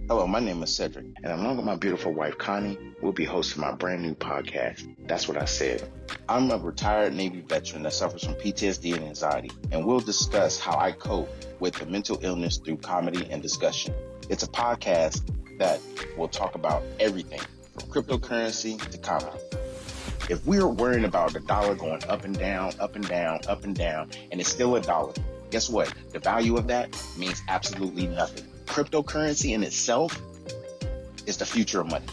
Hello, my name is Cedric, and along with my beautiful wife, Connie, we'll be hosting my brand new podcast, That's What I Said. I'm a retired Navy veteran that suffers from PTSD and anxiety, and we'll discuss how I cope with the mental illness through comedy and discussion. It's a podcast that will talk about everything from cryptocurrency to comedy. If we're worrying about the dollar going up and down, up and down, up and down, and it's still a dollar, guess what? The value of that means absolutely nothing. Cryptocurrency in itself is the future of money.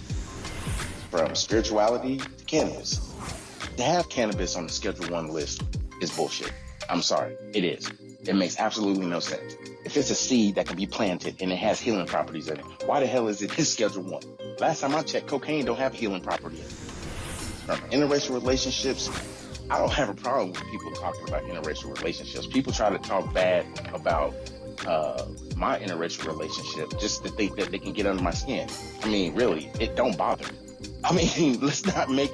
From spirituality to cannabis. To have cannabis on the Schedule 1 list is bullshit. I'm sorry, it is. It makes absolutely no sense. If it's a seed that can be planted and it has healing properties in it, why the hell is it in Schedule 1? Last time I checked, cocaine don't have healing property in it. From interracial relationships, I don't have a problem with people talking about interracial relationships. People try to talk bad about my interracial relationship just to think that they can get under my skin. I mean, really, it don't bother me. I mean, let's not make,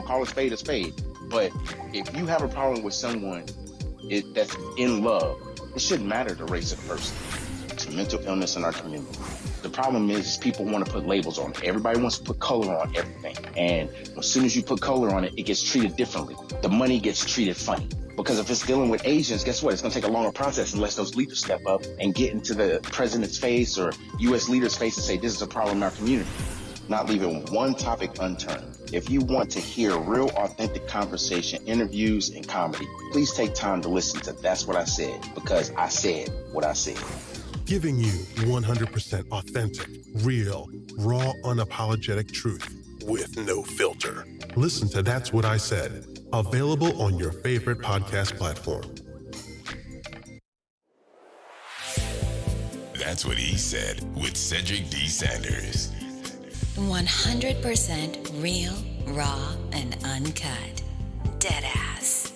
call a spade a spade. But if you have a problem with someone that's in love, it shouldn't matter the race of the person. It's a mental illness in our community. The problem is people want to put labels on it. Everybody wants to put color on everything. And as soon as you put color on it, it gets treated differently. The money gets treated funny. Because if it's dealing with Asians, guess what? It's going to take a longer process unless those leaders step up and get into the president's face or U.S. leaders' face and say, this is a problem in our community. Not leaving one topic unturned. If you want to hear real, authentic conversation, interviews, and comedy, please take time to listen to That's What I Said, because I said what I said. Giving you 100% authentic, real, raw, unapologetic truth with no filter. Listen to That's What I Said. Available on your favorite podcast platform. That's What He Said with Cedric D. Sanders. 100% real, raw, and uncut. Deadass.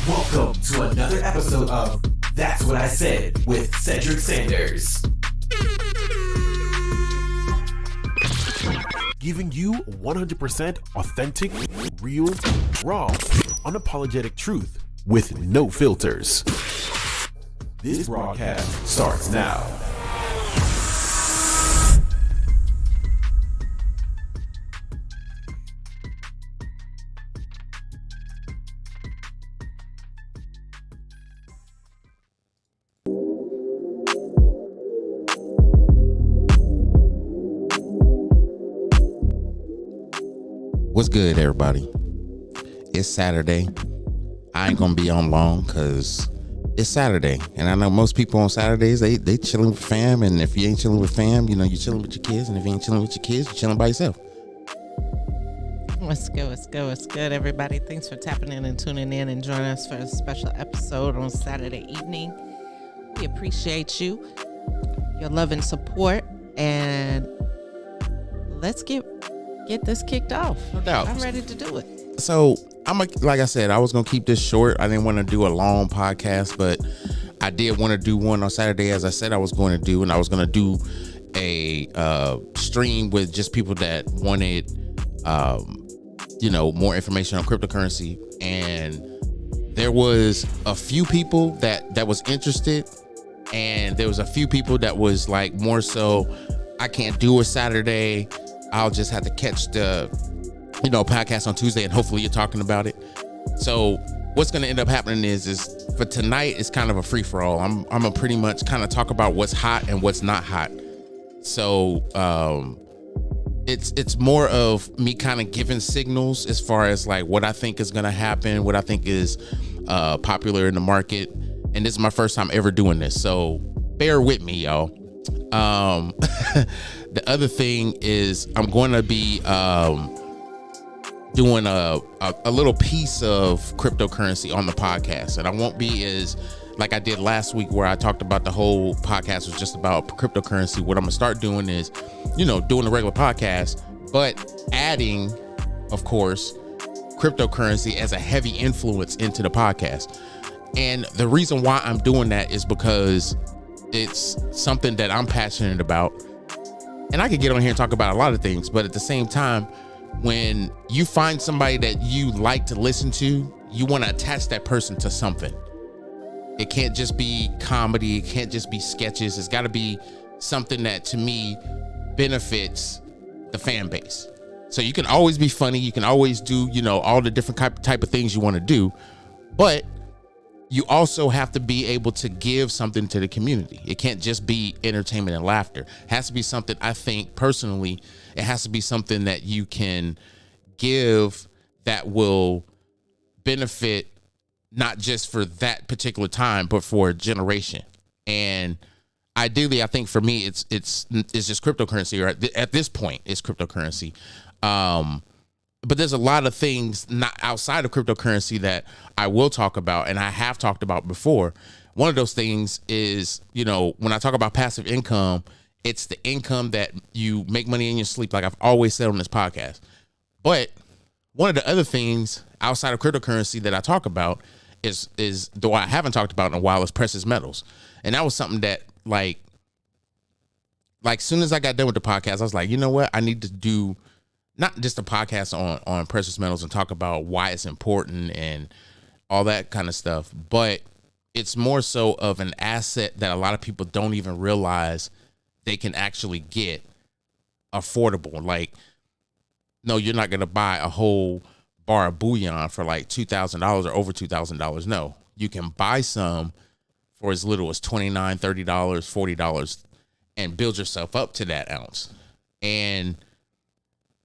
Welcome to another episode of That's What I Said with Cedric Sanders. Giving you 100% authentic, real, raw, unapologetic truth with no filters. This broadcast starts now. What's good, everybody? It's Saturday. I ain't gonna be on long because it's Saturday, and I know most people on Saturdays they chilling with fam, and if you ain't chilling with fam, you're chilling with your kids, and if you ain't chilling with your kids, you're chilling by yourself. What's good, everybody? Thanks for tapping in and tuning in and joining us for a special episode on Saturday evening. We appreciate you, your love and support, and let's get this kicked off. No doubt. I'm ready to do it. So like I said, I was gonna keep this short. I didn't want to do a long podcast, but I did want to do one on Saturday, as I said I was going to do, and I was gonna do a stream with just people that wanted more information on cryptocurrency, and there was a few people that was interested, and there was a few people that was like more so, I can't do a Saturday, I'll just have to catch the podcast on Tuesday, and hopefully you're talking about it. So what's going to end up happening is for tonight, it's kind of a free-for-all. I'm gonna pretty much kind of talk about what's hot and what's not hot. So it's more of me kind of giving signals as far as like what I think is going to happen, what I think is popular in the market, and this is my first time ever doing this, so bear with me, y'all. The other thing is I'm going to be doing a little piece of cryptocurrency on the podcast, and I won't be as like I did last week where I talked about the whole podcast was just about cryptocurrency. What I'm gonna start doing is, doing the regular podcast, but adding, of course, cryptocurrency as a heavy influence into the podcast. And the reason why I'm doing that is because it's something that I'm passionate about. And I could get on here and talk about a lot of things, but at the same time, when you find somebody that you like to listen to, you want to attach that person to something. It can't just be comedy. It can't just be sketches. It's got to be something that, to me, benefits the fan base. So you can always be funny. You can always do, all the different type of things you want to do. But you also have to be able to give something to the community. It can't just be entertainment and laughter. It has to be something, I think, personally, it has to be something that you can give that will benefit not just for that particular time, but for a generation. And ideally, I think for me, it's just cryptocurrency, or at this point, it's cryptocurrency. But there's a lot of things not outside of cryptocurrency that I will talk about, and I have talked about before. One of those things is, when I talk about passive income, it's the income that you make money in your sleep, like I've always said on this podcast. But one of the other things outside of cryptocurrency that I talk about is though I haven't talked about in a while, is precious metals. And that was something that like soon as I got done with the podcast, I was like, you know what? I need to do not just a podcast on precious metals and talk about why it's important and all that kind of stuff, but it's more so of an asset that a lot of people don't even realize they can actually get affordable. Like, no, you're not going to buy a whole bar of bullion for like $2,000 or over $2,000. No, you can buy some for as little as $29, $30, $40 and build yourself up to that ounce. And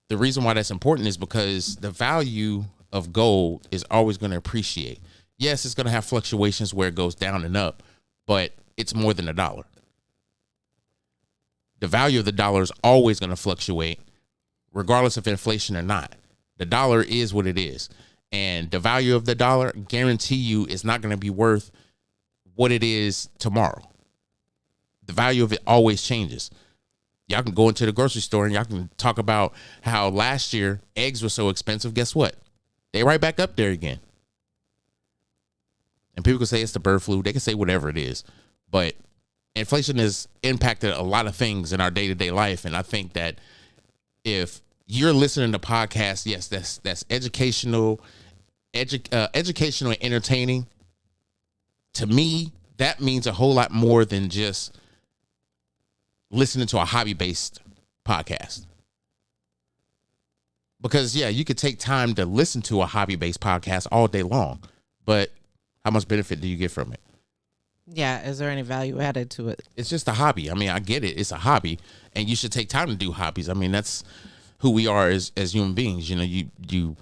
the reason why that's important is because the value of gold is always going to appreciate. Yes, it's going to have fluctuations where it goes down and up, but it's more than $1. The value of the dollar is always going to fluctuate regardless of inflation or not. The dollar is what it is. And the value of the dollar, guarantee you, is not going to be worth what it is tomorrow. The value of it always changes. Y'all can go into the grocery store and y'all can talk about how last year eggs were so expensive. Guess what? They right back up there again. And people can say it's the bird flu. They can say whatever it is. But inflation has impacted a lot of things in our day-to-day life. And I think that if you're listening to podcasts, yes, that's educational, educational and entertaining. To me, that means a whole lot more than just listening to a hobby-based podcast. Because, yeah, you could take time to listen to a hobby-based podcast all day long, but how much benefit do you get from it? Yeah, is there any value added to it? It's just a hobby. I mean, I get it. It's a hobby, and you should take time to do hobbies. I mean, that's who we are as human beings. You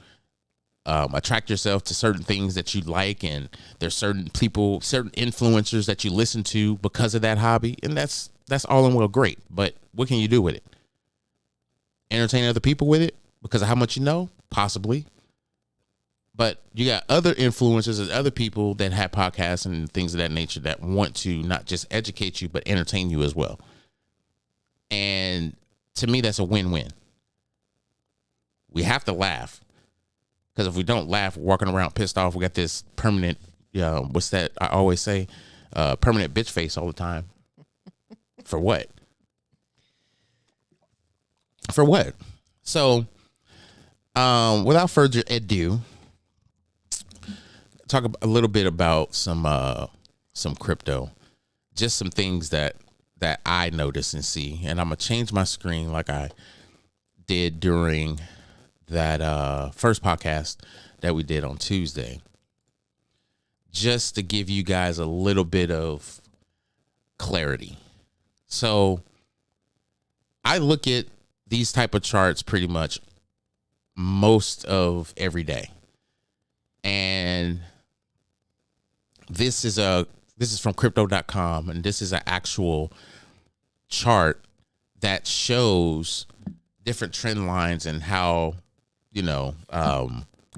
attract yourself to certain things that you like, and there's certain people, certain influencers that you listen to because of that hobby, and that's all in well, great. But what can you do with it? Entertain other people with it because of how much you know? Possibly. But you got other influencers and other people that have podcasts and things of that nature that want to not just educate you, but entertain you as well. And to me, that's a win-win. We have to laugh, because if we don't laugh, we're walking around pissed off. We got this permanent, what's that I always say? Permanent bitch face all the time. For what? For what? So, without further ado, talk a little bit about some crypto, just some things that I notice and see. And I'm gonna change my screen like I did during that first podcast that we did on Tuesday, just to give you guys a little bit of clarity. So I look at these type of charts pretty much most of every day. And this is from crypto.com, and this is an actual chart that shows different trend lines and how,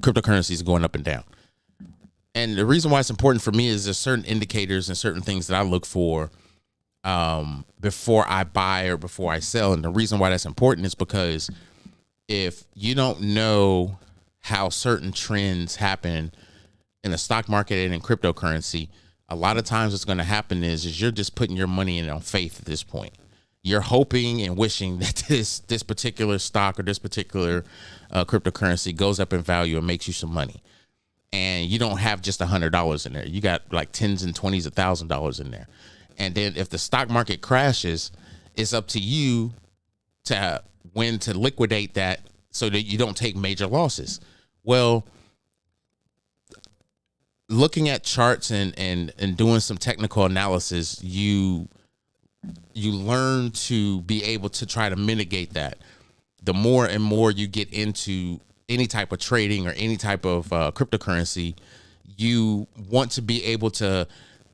cryptocurrency is going up and down. And the reason why it's important for me is there's certain indicators and certain things that I look for before I buy or before I sell. And the reason why that's important is because if you don't know how certain trends happen in the stock market and in cryptocurrency, a lot of times what's going to happen is you're just putting your money in on faith at this point. You're hoping and wishing that this particular stock or this particular cryptocurrency goes up in value and makes you some money. and you don't have just $100 in there. You got like tens and twenties of $1,000 in there. And then if the stock market crashes, it's up to you to when to liquidate that so that you don't take major losses. Well, looking at charts and doing some technical analysis, you learn to be able to try to mitigate that. The more and more you get into any type of trading or any type of cryptocurrency, you want to be able to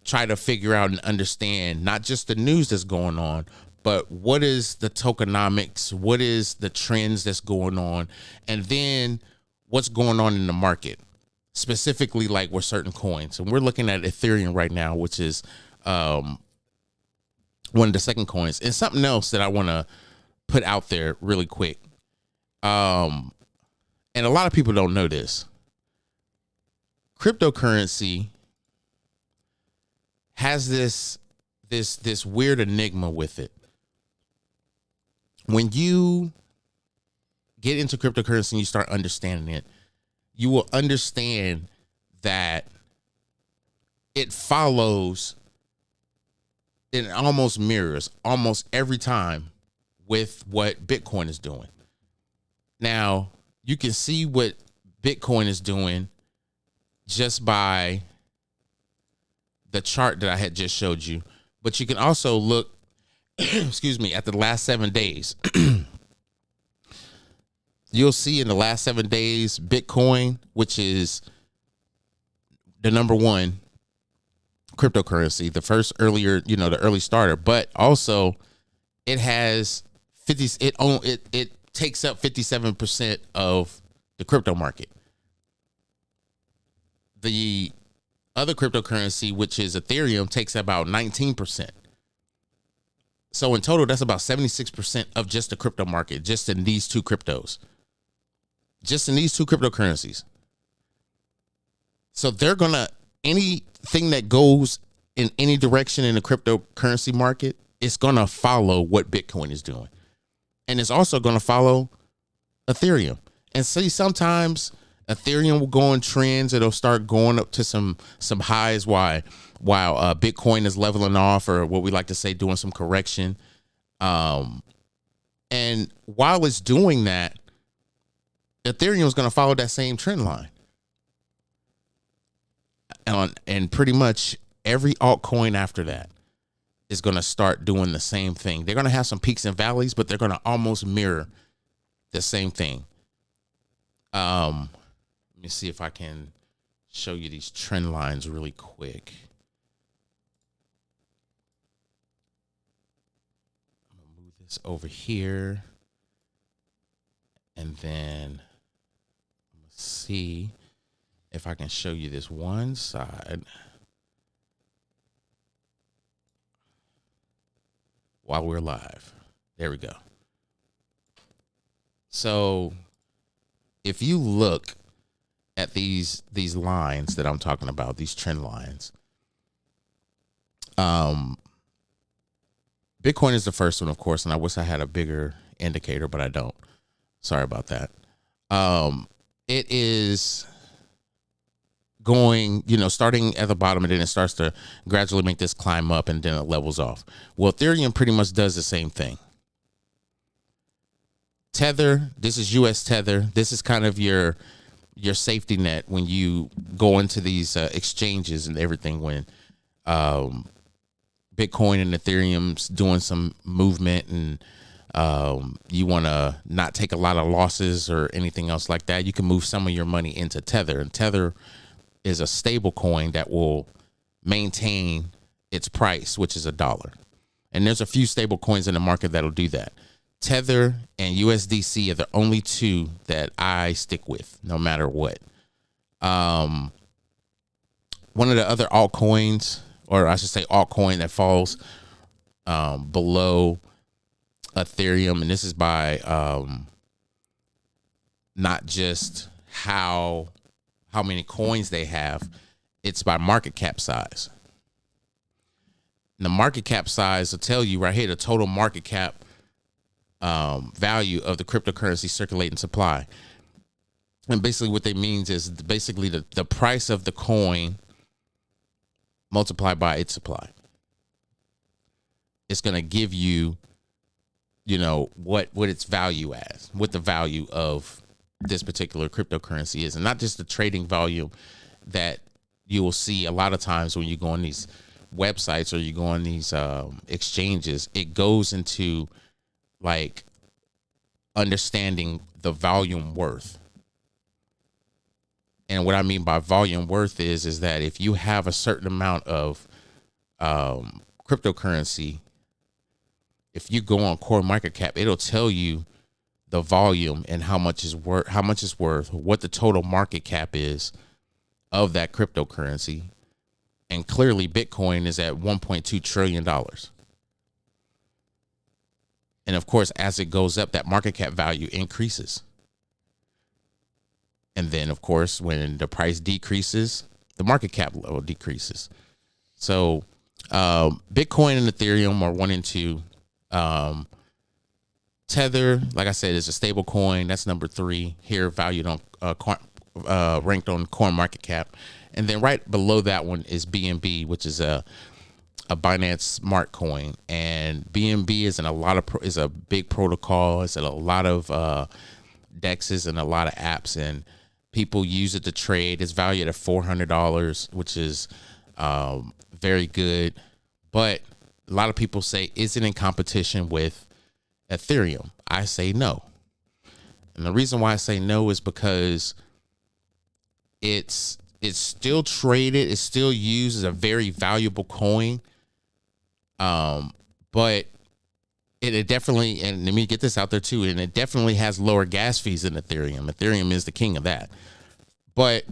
try to figure out and understand not just the news that's going on, but what is the tokenomics, what is the trends that's going on, and then what's going on in the market, specifically like with certain coins. And we're looking at Ethereum right now, which is one of the second coins. And something else that I want to put out there really quick. And a lot of people don't know this. Cryptocurrency has this weird enigma with it. When you get into cryptocurrency and you start understanding it, you will understand that it follows, it almost mirrors almost every time with what Bitcoin is doing. Now, you can see what Bitcoin is doing just by the chart that I had just showed you, but you can also look, excuse me, at the last 7 days. You'll see in the last 7 days, Bitcoin, which is the number one cryptocurrency, the first earlier, the early starter, but also it has it takes up 57% of the crypto market. The other cryptocurrency, which is Ethereum, takes about 19%. So in total, that's about 76% of just the crypto market, just in these two cryptos, just in these two cryptocurrencies. So they're going to, anything that goes in any direction in the cryptocurrency market, it's going to follow what Bitcoin is doing. And it's also going to follow Ethereum. And see, sometimes Ethereum will go on trends. It'll start going up to some highs while Bitcoin is leveling off, or what we like to say, doing some correction. And while it's doing that, Ethereum is going to follow that same trend line. And pretty much every altcoin after that is going to start doing the same thing. They're going to have some peaks and valleys, but they're going to almost mirror the same thing. Let me see if I can show you these trend lines really quick. I'm going to move this over here. And then let's see if I can show you this one side while we're live. There we go. So if you look at these lines that I'm talking about, these trend lines, Bitcoin is the first one, of course, and I wish I had a bigger indicator, but I don't. Sorry about that. It is going, starting at the bottom, and then it starts to gradually make this climb up, and then it levels off. Well, Ethereum pretty much does the same thing. Tether, this is US Tether. This is kind of your safety net when you go into these exchanges and everything, when Bitcoin and Ethereum's doing some movement, and you want to not take a lot of losses or anything else like that, you can move some of your money into Tether. And Tether is a stable coin that will maintain its price, which is $1. And there's a few stable coins in the market that'll do that. Tether and USDC are the only two that I stick with no matter what. One of the other altcoins, or I should say altcoin, that falls below Ethereum, and this is by not just how many coins they have, it's by market cap size. And the market cap size will tell you right here the total market cap value of the cryptocurrency circulating supply. And basically what they means is basically the price of the coin multiplied by its supply. It's going to give you, what its value as, what the value of this particular cryptocurrency is. And not just the trading volume that you will see a lot of times when you go on these websites or you go on these exchanges. It goes into like understanding the volume worth. And what I mean by volume worth is that if you have a certain amount of cryptocurrency, if you go on CoinMarketCap, it'll tell you the volume and how much it's worth, what the total market cap is of that cryptocurrency. And clearly Bitcoin is at $1.2 trillion. And of course, as it goes up, that market cap value increases. And then, of course, when the price decreases, the market cap level decreases. So Bitcoin and Ethereum are 1 and 2. Tether, like I said, is a stable coin. That's number 3 here, valued on ranked on CoinMarketCap. And then right below that one is BNB, which is a Binance Smart Coin. And BNB is is a big protocol. It's in a lot of DEXs and a lot of apps, and people use it to trade. It's valued at $400, which is very good. But a lot of people say, is it in competition with Ethereum? I say no. And the reason why I say no is because it's still traded. It's still used as a very valuable coin. But it definitely, and let me get this out there too, and it definitely has lower gas fees than Ethereum. Ethereum is the king of that. But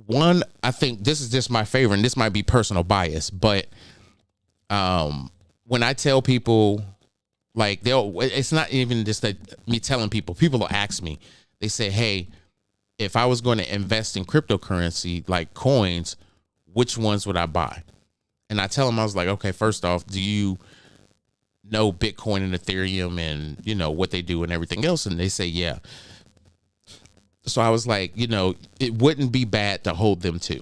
one, I think this is just my favorite, and this might be personal bias, but when I tell people, like, it's not even just that me telling people will ask me, they say, hey, if I was going to invest in cryptocurrency, like coins, which ones would I buy? And I tell them, I was like, okay, first off, do you know Bitcoin and Ethereum and, what they do and everything else? And they say, yeah. So I was like, it wouldn't be bad to hold them too,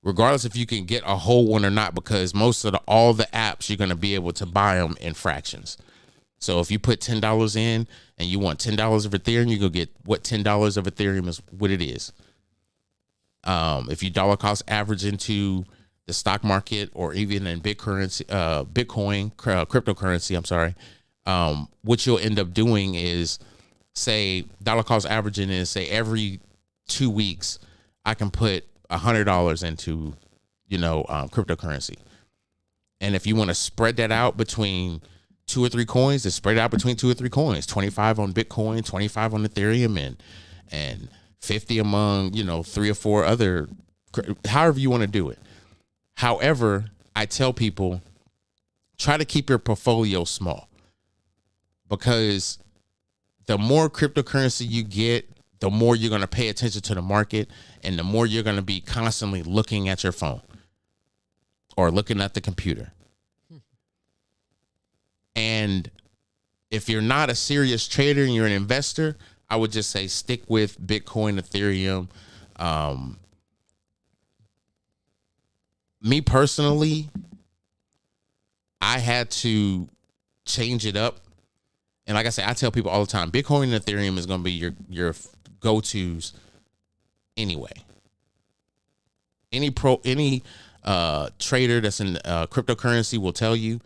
regardless if you can get a whole one or not, because most of all the apps, you're going to be able to buy them in fractions. So if you put $10 in and you want $10 of Ethereum, you're going to get what $10 of Ethereum is, what it is. If you dollar cost average into the stock market or even in Bitcoin, cryptocurrency, I'm sorry, what you'll end up doing is, say, dollar cost averaging is, say, every 2 weeks, I can put $100 into, cryptocurrency. And if you want to spread that out between 2 or 3 coins, to spread it out between 2 or 3 coins, 25 on Bitcoin, 25 on Ethereum, and 50 among, 3 or 4 other, however you want to do it. However, I tell people, try to keep your portfolio small, because the more cryptocurrency you get, the more you're going to pay attention to the market, and the more you're going to be constantly looking at your phone or looking at the computer. And if you're not a serious trader and you're an investor, I would just say stick with Bitcoin, Ethereum. Me personally, I had to change it up. And like I said, I tell people all the time, Bitcoin and Ethereum is going to be your go-tos anyway. Any trader that's in cryptocurrency will tell you,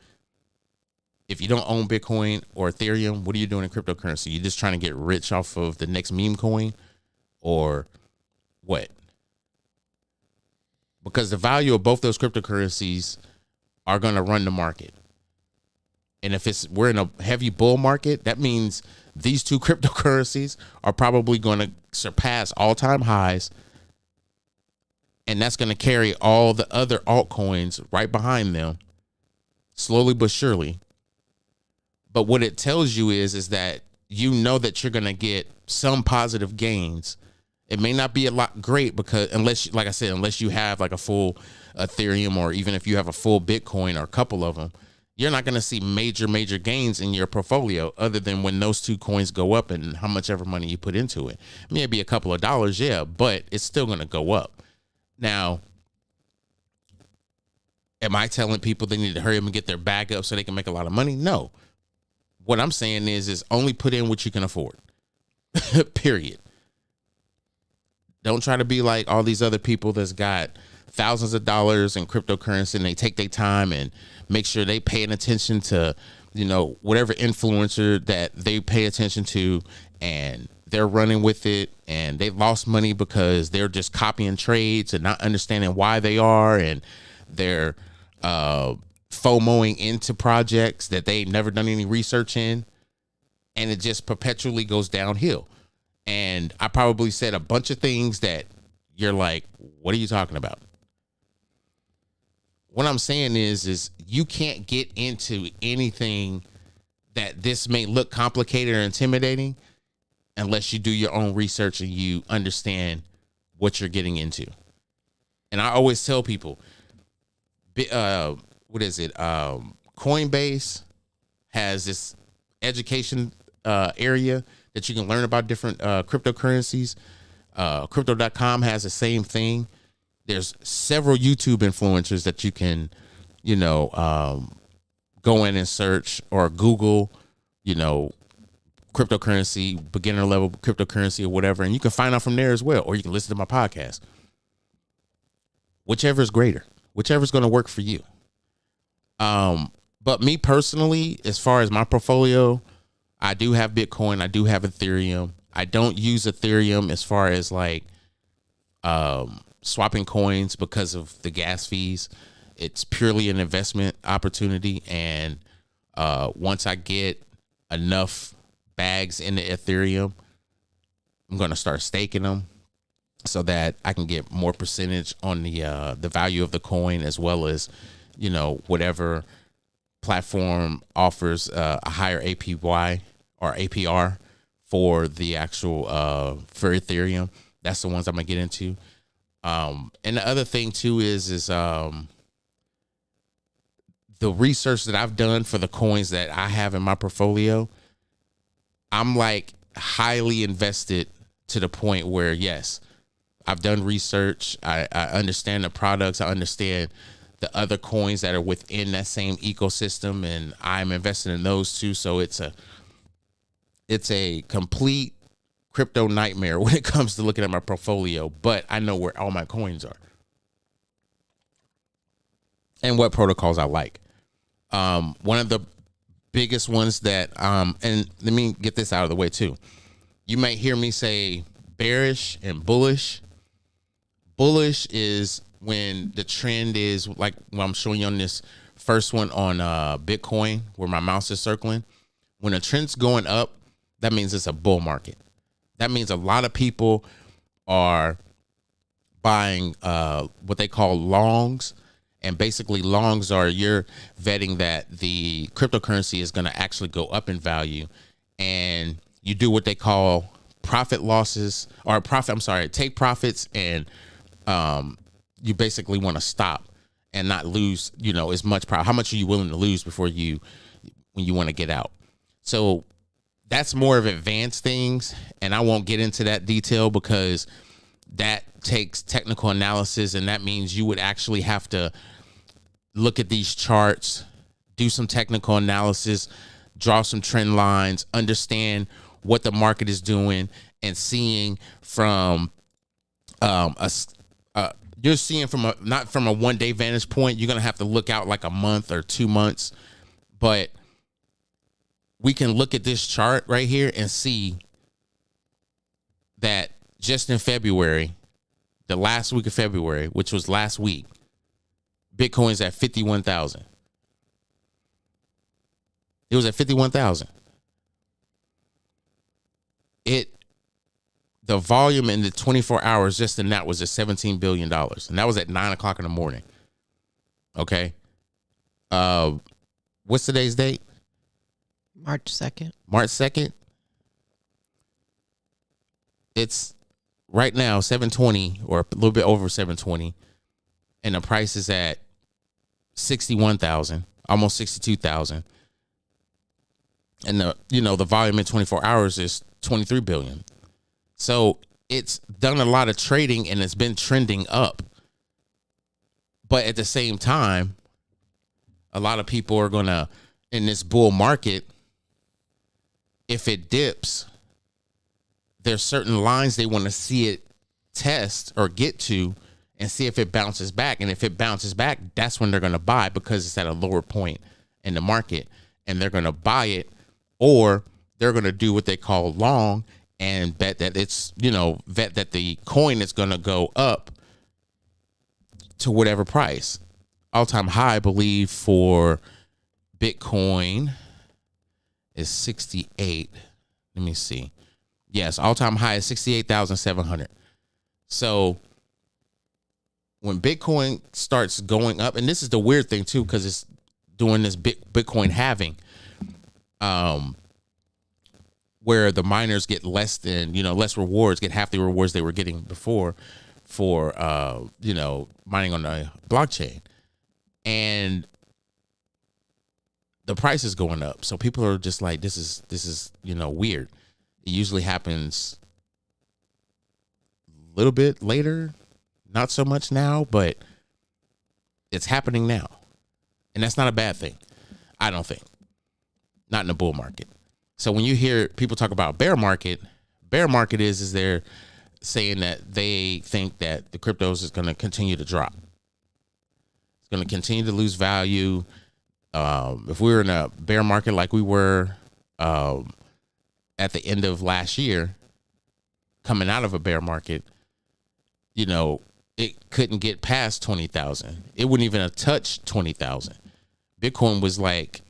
if you don't own Bitcoin or Ethereum, what are you doing in cryptocurrency? You just trying to get rich off of the next meme coin, or what? Because the value of both those cryptocurrencies are going to run the market. And if we're in a heavy bull market, that means these 2 cryptocurrencies are probably going to surpass all-time highs. And that's going to carry all the other altcoins right behind them, slowly but surely. But what it tells you is that that you're going to get some positive gains. It may not be a lot great, because unless you have like a full Ethereum, or even if you have a full Bitcoin or a couple of them, you're not going to see major gains in your portfolio other than when those two coins go up and how much ever money you put into it. Maybe a couple of dollars, yeah, but it's still going to go up. Now, am I telling people they need to hurry up and get their bag up so they can make a lot of money? No. What I'm saying is only put in what you can afford. Period. Don't try to be like all these other people that's got thousands of dollars in cryptocurrency and they take their time and make sure they paying attention to, whatever influencer that they pay attention to, and they're running with it, and they lost money because they're just copying trades and not understanding why they are, and they're FOMOing into projects that they've never done any research in, and it just perpetually goes downhill. And I probably said a bunch of things that you're like, what are you talking about? What I'm saying is you can't get into anything that this may look complicated or intimidating unless you do your own research and you understand what you're getting into. And I always tell people, Coinbase has this education area that you can learn about different cryptocurrencies. Crypto.com has the same thing. There's several YouTube influencers that you can, go in and search, or Google, cryptocurrency, beginner level cryptocurrency or whatever. And you can find out from there as well. Or you can listen to my podcast. Whichever is greater, whichever is going to work for you. But me personally, as far as my portfolio, I do have Bitcoin. I do have Ethereum. I don't use Ethereum as far as like swapping coins because of the gas fees. It's purely an investment opportunity. And once I get enough bags in the Ethereum, I'm going to start staking them so that I can get more percentage on the value of the coin, as well as, whatever platform offers a higher APY or APR for the actual for Ethereum. That's the ones I'm gonna get into. And the other thing too is the research that I've done for the coins that I have in my portfolio. I'm like highly invested to the point where, yes, I've done research. I understand the products. I understand the other coins that are within that same ecosystem, and I'm invested in those too. So it's a complete crypto nightmare when it comes to looking at my portfolio, but I know where all my coins are and what protocols I like. One of the biggest ones that, and let me get this out of the way too. You might hear me say bearish and bullish. Bullish is when the trend is like what I'm showing you on this first one on Bitcoin, where my mouse is circling. When a trend's going up, that means it's a bull market. That means a lot of people are buying what they call longs. And basically longs are, you're vetting that the cryptocurrency is going to actually go up in value. And you do what they call take profits, and you basically want to stop and not lose, as much profit. How much are you willing to lose when you want to get out? So that's more of advanced things, and I won't get into that detail because that takes technical analysis, and that means you would actually have to look at these charts, do some technical analysis, draw some trend lines, understand what the market is doing, and seeing from you're seeing from not from a 1 day vantage point. You're going to have to look out like a month or 2 months, but we can look at this chart right here and see that just in February, the last week of February, which was last week, Bitcoin's at 51,000. It was at 51,000. The volume in the 24 hours just in that was at $17 billion. And that was at 9:00 in the morning. Okay. What's today's date? March 2nd. March 2nd. It's right now 720 or a little bit over 720. And the price is at 61,000. almost 62,000. And the volume in 24 hours is 23 billion. So it's done a lot of trading and it's been trending up. But at the same time, a lot of people are going to, in this bull market, if it dips, there's certain lines they want to see it test or get to and see if it bounces back. And if it bounces back, that's when they're going to buy, because it's at a lower point in the market, and they're going to buy it, or they're going to do what they call long and bet that it's, bet that the coin is going to go up to whatever price. All-time high, I believe, for Bitcoin is 68. Let me see. Yes, all-time high is 68,700. So when Bitcoin starts going up, and this is the weird thing too, because it's doing this Bitcoin halving, where the miners get less rewards, get half the rewards they were getting before for mining on the blockchain, and the price is going up. So people are just like, this is weird. It usually happens a little bit later, not so much now, but it's happening now. And that's not a bad thing, I don't think. Not in a bull market. So when you hear people talk about bear market is they're saying that they think that the cryptos is going to continue to drop. It's going to continue to lose value. If we were in a bear market like we were at the end of last year, coming out of a bear market, it couldn't get past 20,000. It wouldn't even have touched 20,000. Bitcoin was like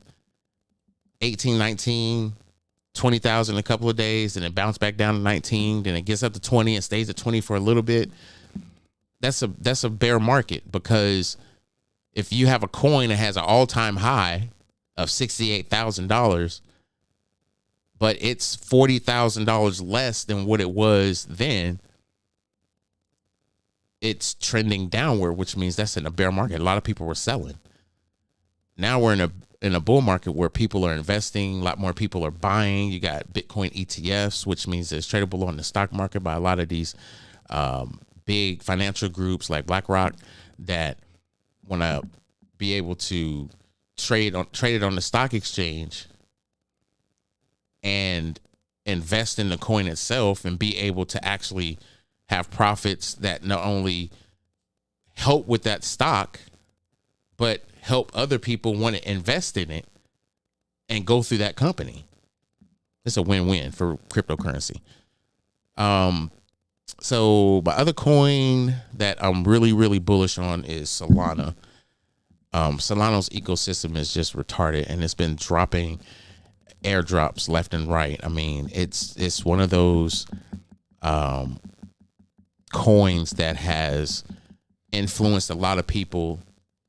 18, 19, 20,000 a couple of days, and it bounced back down to 19, then it gets up to 20 and stays at 20 for a little bit. That's a bear market, because if you have a coin that has an all-time high of $68,000, but it's $40,000 less than what it was then, it's trending downward, which means that's in a bear market. A lot of people were selling. Now we're in a bull market where people are investing. A lot more people are buying. You got Bitcoin ETFs, which means it's tradable on the stock market by a lot of these big financial groups like BlackRock that want to be able to trade it on the stock exchange and invest in the coin itself and be able to actually have profits that not only help with that stock, but help other people want to invest in it and go through that company. It's a win-win for cryptocurrency. So my other coin that I'm really, really bullish on is Solana. Solana's ecosystem is just retarded, and it's been dropping airdrops left and right. I mean, it's one of those coins that has influenced a lot of people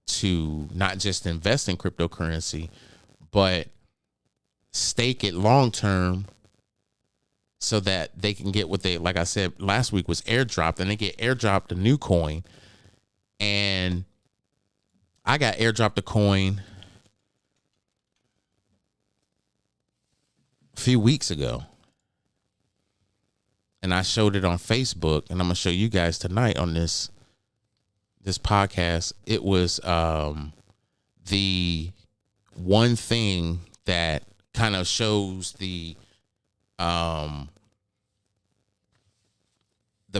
to not just invest in cryptocurrency, but stake it long term so that they can get what they, like I said last week, was airdropped, and they get airdropped a new coin. And I got airdropped a coin a few weeks ago, and I showed it on Facebook, and I'm gonna show you guys tonight on this podcast. It was the one thing that kind of shows the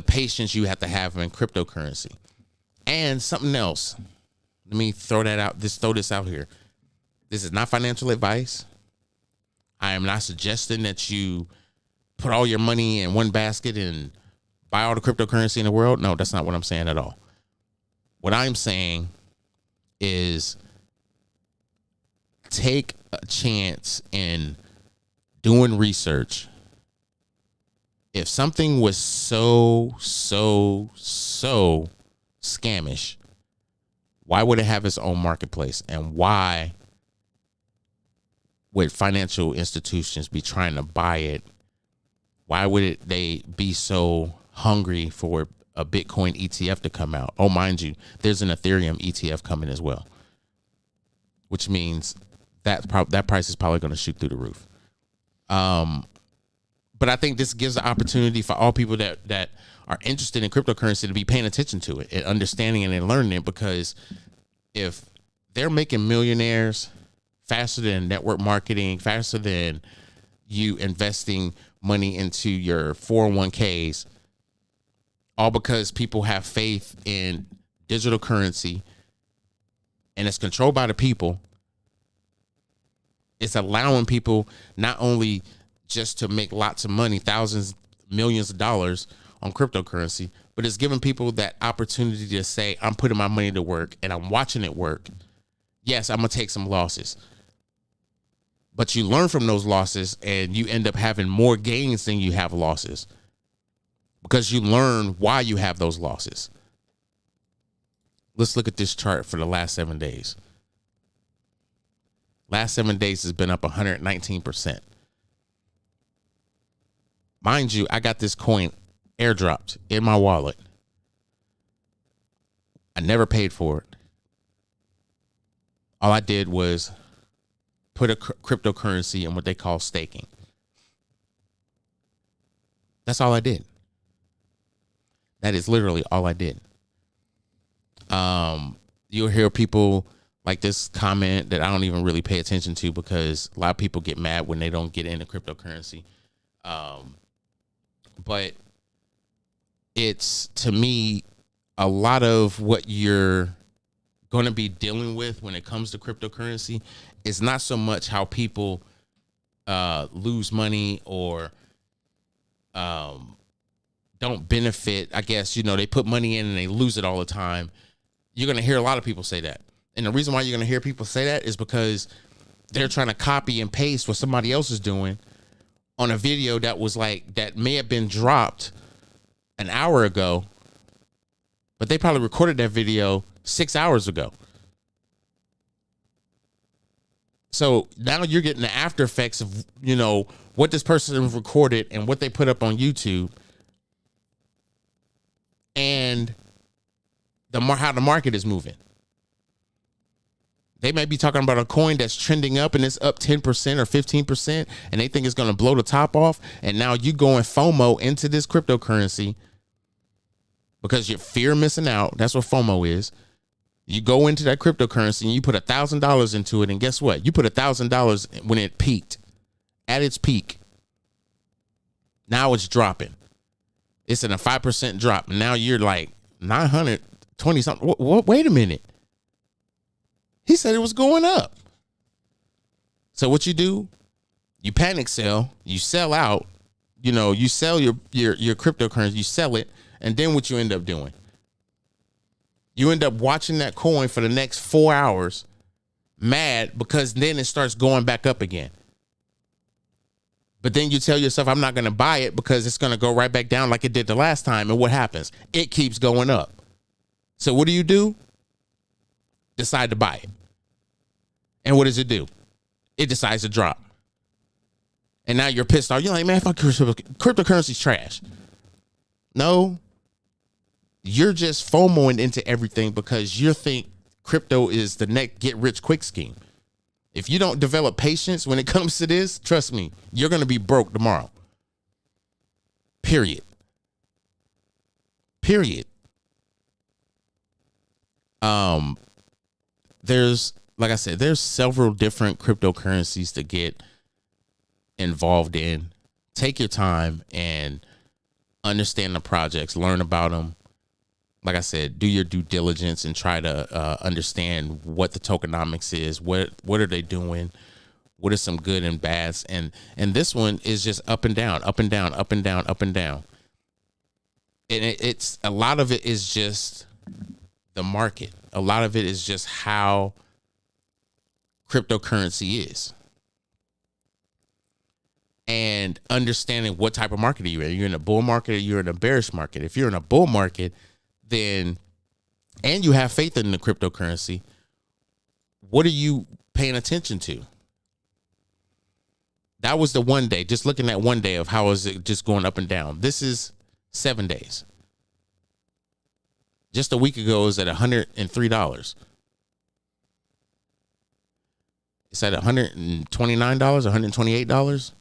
patience you have to have in cryptocurrency. And something else, let me throw this out here. This is not financial advice. I am not suggesting that you put all your money in one basket and buy all the cryptocurrency in the world. No, that's not what I'm saying at all. What I'm saying is take a chance in doing research. If something was so scamish, why would it have its own marketplace? And why would financial institutions be trying to buy it? Why would they be so hungry for a Bitcoin ETF to come out? Oh, mind you, there's an Ethereum ETF coming as well. which means that price is probably going to shoot through the roof. But I think this gives the opportunity for all people that are interested in cryptocurrency to be paying attention to it and understanding it and learning it, because if they're making millionaires faster than network marketing, faster than you investing money into your 401ks, all because people have faith in digital currency and it's controlled by the people. It's allowing people not only just to make lots of money, thousands, millions of dollars on cryptocurrency, but it's giving people that opportunity to say, I'm putting my money to work and I'm watching it work. Yes, I'm going to take some losses, but you learn from those losses and you end up having more gains than you have losses, because you learn why you have those losses. Let's look at this chart for the last 7 days. Last 7 days has been up 119%. Mind you, I got this coin airdropped in my wallet. I never paid for it. All I did was put a cryptocurrency in what they call staking. That's all I did. That is literally all I did. You'll hear people like this comment that I don't even really pay attention to, because a lot of people get mad when they don't get into cryptocurrency. But it's, to me, a lot of what you're going to be dealing with when it comes to cryptocurrency is not so much how people lose money or don't benefit. I guess, they put money in and they lose it all the time. You're going to hear a lot of people say that. And the reason why you're going to hear people say that is because they're trying to copy and paste what somebody else is doing on a video that may have been dropped an hour ago, but they probably recorded that video 6 hours ago. So now you're getting the after effects of, what this person recorded and what they put up on YouTube, and how the market is moving. They may be talking about a coin that's trending up and it's up 10% or 15%, and they think it's going to blow the top off. And now you going FOMO into this cryptocurrency because you fear missing out. That's what FOMO is. You go into that cryptocurrency and you put $1,000 into it, and guess what? You put $1,000 when it peaked, at its peak. Now it's dropping. It's in a 5% drop. Now you're like 920 something. What? Wait a minute. He said it was going up. So what you do? You panic sell. You sell out. You sell your cryptocurrency. You sell it, and then what you end up doing? You end up watching that coin for the next 4 hours, mad, because then it starts going back up again. But then you tell yourself, I'm not going to buy it because it's going to go right back down like it did the last time. And what happens? It keeps going up. So what do? Decide to buy it. And what does it do? It decides to drop. And now you're pissed off. You're like, man, fuck cryptocurrency's trash. No. You're just FOMOing into everything because you think crypto is the next get rich quick scheme. If you don't develop patience when it comes to this, trust me, you're going to be broke tomorrow. Period. There's, like I said, there's several different cryptocurrencies to get involved in. Take your time and understand the projects, learn about them. Like I said, do your due diligence and try to understand what the tokenomics is. What are they doing? What are some good and bads? And this one is just up and down, up and down, up and down, up and down. And it's a lot of it is just the market. A lot of it is just how cryptocurrency is. And understanding what type of market are you in. You're in a bull market or you're in a bearish market. If you're in a bull market, then, and you have faith in the cryptocurrency, what are you paying attention to? That was the 1 day, just looking at 1 day of how is it just going up and down. This is 7 days. Just a week ago, it was at $103. It's at $129, $128.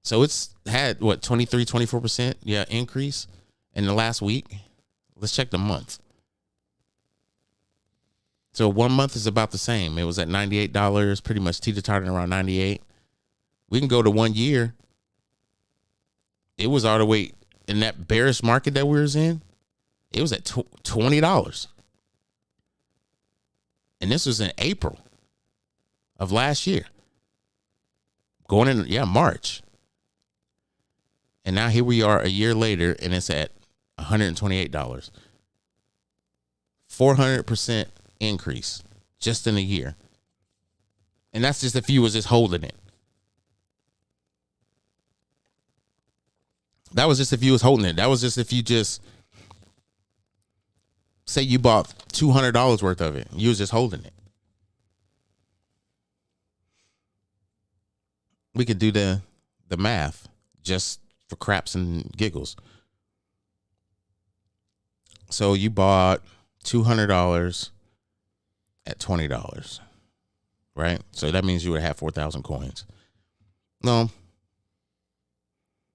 So it's had what, 23, 24% increase in the last week. Let's check the month. So 1 month is about the same. It was at $98, pretty much teeter-tottering around 98. We can go to 1 year. It was all the way in that bearish market that we was in. It was at $20. And this was in April of last year. Going in, March. And now here we are a year later, and it's at $128. 400% increase just in a year. And that's just if you was just holding it. That was just if you was holding it. That was just if you just say you bought $200 worth of it. You was just holding it. We could do the math just for craps and giggles. So you bought $200 at $20, right? So that means you would have 4,000 coins. No.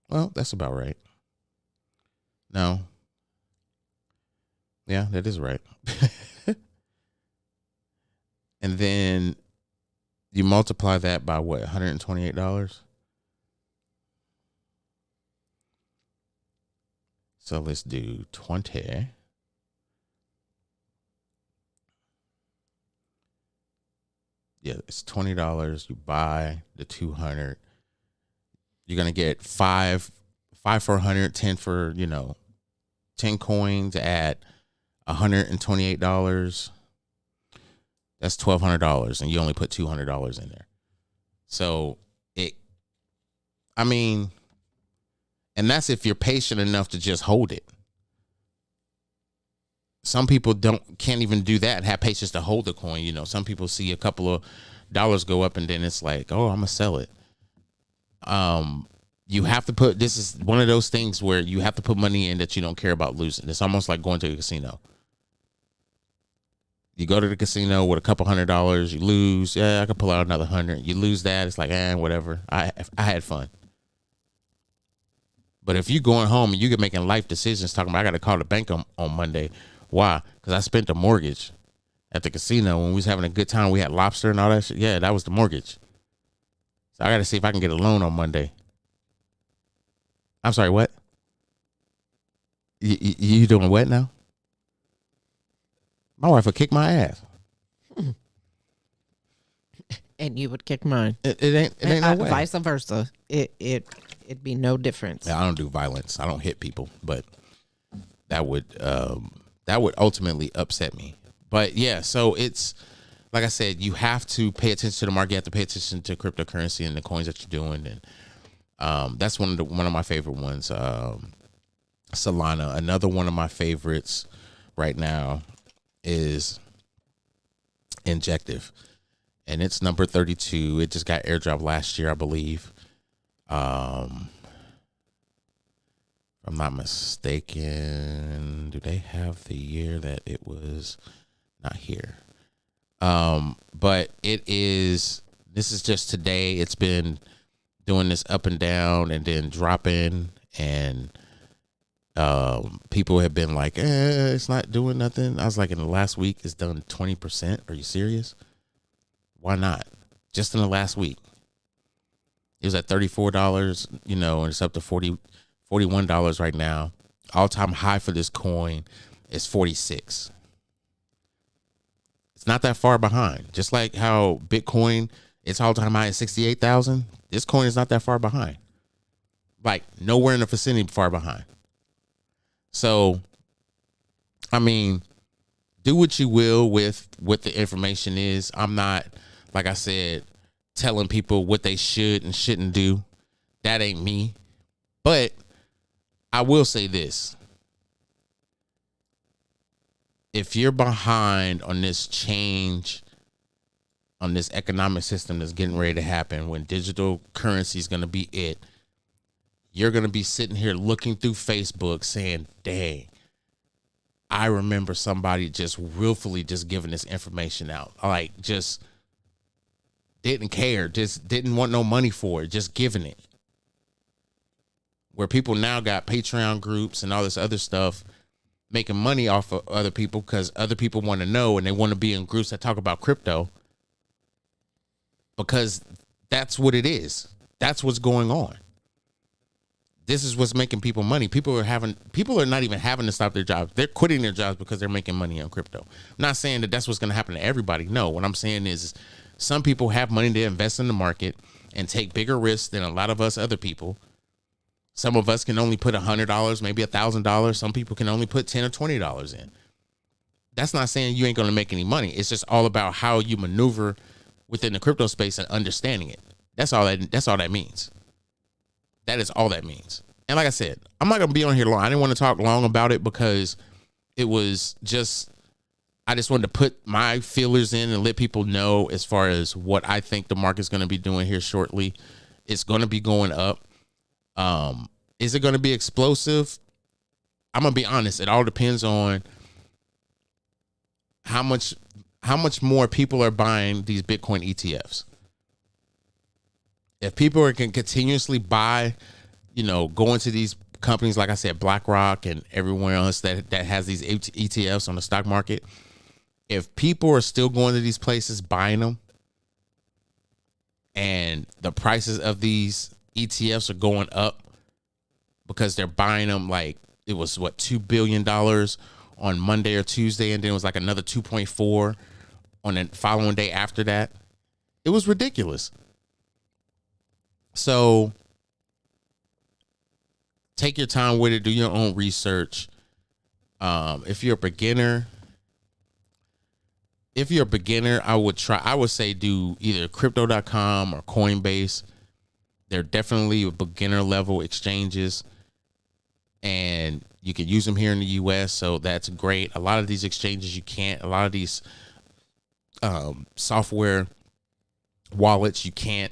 Well, that's about right. No. Yeah, that is right. And then you multiply that by what, $128? So let's do 20. Yeah, it's $20. You buy the 200. You're gonna get five for 100, 10 for 10 coins at $128. That's $1,200, and you only put $200 in there. So and that's if you're patient enough to just hold it. Some people can't even do that and have patience to hold the coin. Some people see a couple of dollars go up and then it's like, oh, I'm gonna sell it. You have to this is one of those things where you have to put money in that you don't care about losing. It's almost like going to a casino. You go to the casino with a couple $100, you lose. Yeah, I could pull out another 100. You lose that. It's like, whatever. I had fun. But if you're going home and you're making life decisions, talking about I got to call the bank on Monday. Why? Because I spent the mortgage at the casino when we was having a good time. We had lobster and all that shit. Yeah, that was the mortgage. So I got to see if I can get a loan on Monday. I'm sorry, what? You doing what now? My wife would kick my ass. And you would kick mine. It ain't no way. Vice versa. It'd be no difference. Yeah, I don't do violence. I don't hit people, but that would ultimately upset me. But yeah, so it's like I said, you have to pay attention to the market. You have to pay attention to cryptocurrency and the coins that you're doing, and that's one of my favorite ones. Solana. Another one of my favorites right now is Injective, and it's number 32. It just got airdropped last year, I believe. If I'm not mistaken, do they have the year that it was not here? But this is just today. It's been doing this up and down and then dropping, and people have been like, it's not doing nothing. I was like, in the last week it's done 20%. Are you serious? Why not? Just in the last week. It was at $34, and it's up to $41 right now. All-time high for this coin is 46. It's not that far behind. Just like how Bitcoin, its all-time high is 68,000. This coin is not that far behind. Like nowhere in the vicinity far behind. So, do what you will with what the information is. I'm not, like I said, telling people what they should and shouldn't do. That ain't me. But I will say this. If you're behind on this change, on this economic system that's getting ready to happen, when digital currency is going to be it, you're going to be sitting here looking through Facebook saying, dang, I remember somebody just willfully just giving this information out. Like, just didn't care, just didn't want no money for it, just giving it. Where people now got Patreon groups and all this other stuff, making money off of other people because other people want to know and they want to be in groups that talk about crypto, because that's what it is. That's what's going on. This is what's making people money. People are not even having to stop their jobs. They're quitting their jobs because they're making money on crypto. I'm not saying that that's what's going to happen to everybody. No, what I'm saying is some people have money to invest in the market and take bigger risks than a lot of us other people. Some of us can only put $100, maybe $1,000. Some people can only put $10 or $20 in. That's not saying you ain't going to make any money. It's just all about how you maneuver within the crypto space and understanding it. That's all that means. That is all that means. And like I said, I'm not going to be on here long. I didn't want to talk long about it because it was just, I just wanted to put my feelers in and let people know as far as what I think the market's going to be doing here shortly. It's going to be going up. Is it going to be explosive? I'm going to be honest. It all depends on how much more people are buying these Bitcoin ETFs. If people can continuously buy, go into these companies, like I said, BlackRock and everyone else that has these ETFs on the stock market, if people are still going to these places buying them and the prices of these ETFs are going up because they're buying them, like it was $2 billion on Monday or Tuesday, and then it was like another 2.4 on the following day after that. It was ridiculous. So take your time with it. Do your own research. If you're a beginner, I would say do either crypto.com or Coinbase. They're definitely beginner level exchanges, and you can use them here in the US. So that's great. A lot of these exchanges, a lot of these software wallets, you can't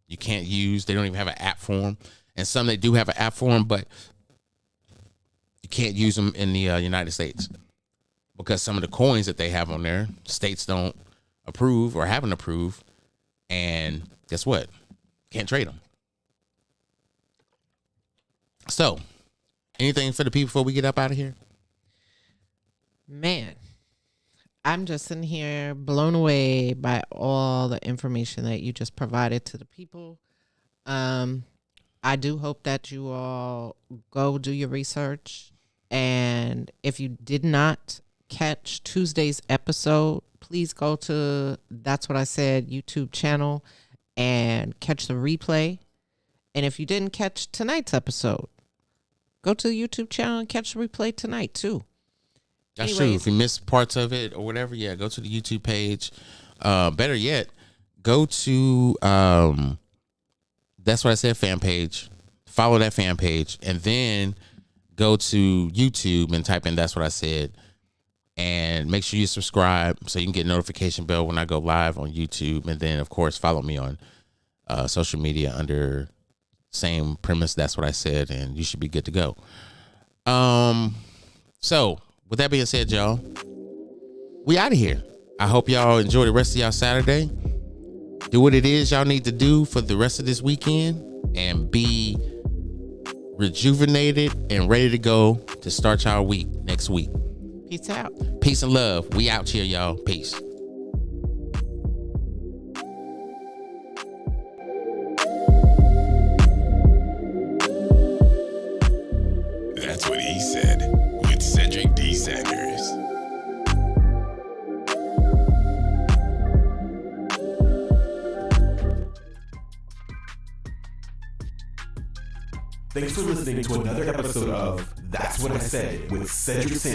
use. They don't even have an app for them. And some they do have an app for them, but you can't use them in the United States because some of the coins that they have on there, states don't approve or haven't approved. And guess what? Can't trade them. So, anything for the people before we get up out of here? Man, I'm just in here blown away by all the information that you just provided to the people. I do hope that you all go do your research. And if you did not catch Tuesday's episode, please go to That's What I Said YouTube channel and catch the replay. And if you didn't catch tonight's episode, go to the YouTube channel and catch the replay tonight too. That's true. If you missed parts of it or whatever, go to the YouTube page. Better yet, go to That's What I Said fan page. Follow that fan page, and then go to YouTube and type in That's What I Said. And make sure you subscribe so you can get a notification bell when I go live on YouTube. And then, of course, follow me on social media under same premise, That's What I Said, and you should be good to go. So, with that being said, y'all, we out of here. I hope y'all enjoy the rest of y'all Saturday. Do what it is y'all need to do for the rest of this weekend and be rejuvenated and ready to go to start y'all week next week. Peace out. Peace and love. We out here, y'all. Peace. That's what he said with Cedric D. Sanders. Thanks for listening to another episode of That's What I Said with Cedric Sanders.